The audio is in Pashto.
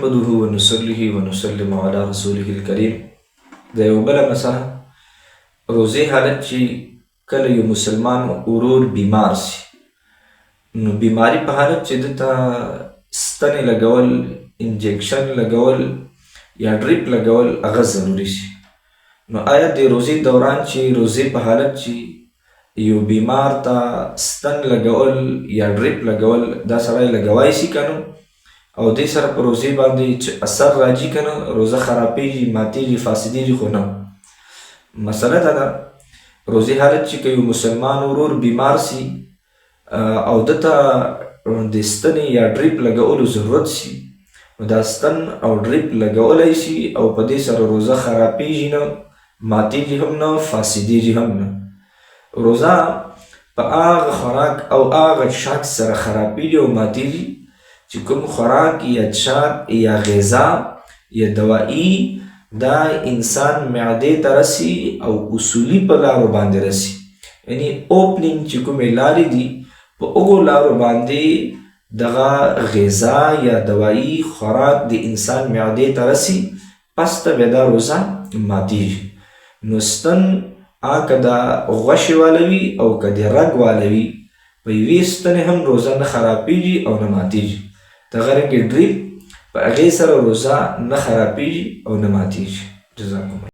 نحمده ونصلي ونسلم على رسوله الكريم. د یو بله مسله روزې حالت چې کله یو مسلمان ورور بیمار سي، نو بیماری په حالت چې ده ته ستنې لګول، انجکشن لګول یا ډریپ لګول هغه ضروري سي. نو آیا د روزې دوران چې روزې په حالت چې یو بیمار ته ستن لګول یا ډریپ لګول دا سړی لګوای سي که نه؟ او دې سره په روزې باندې چې اثر راځي که نه، روزه خرابېږي، ماتېږي، فاسدېږي؟ خو نه. مسله دا ده روزې حالت چې که یو مسلمان ورور بیمار سي او ده ته د ستنې یا ډریپ لګولو ضرورت سي، نو دا ستن او ډریپ لګولی سي او په دې سره روزه خرابېږي نه، ماتېږي هم نه، فاسدېږي هم نه. روزه په هغه خوراک او هغه څښاک سره خرابېږي او ماتېږي چې کوم خوراک یا څښاک یا غذا یا دوایي دا انسان معدې ته رسي او اصولي په لارو باندې رسي. یعنی اوپننګ چې کومې لارې دي په هغو لارو باندې دغه غذا یا دوایي خوراک د انسان معدې ته رسي، پس ته بیا دا روزه ماتېږي. نو ستن که د غوښې واله وي او که د رګ واله وي، په یوې ستنې هم روزه نه خرابېږي او نه ماتېږي. دغه رنګې ډریپ په هغې سره روزه نه خرابېږي او نه ماتېږي. جزاکم الله.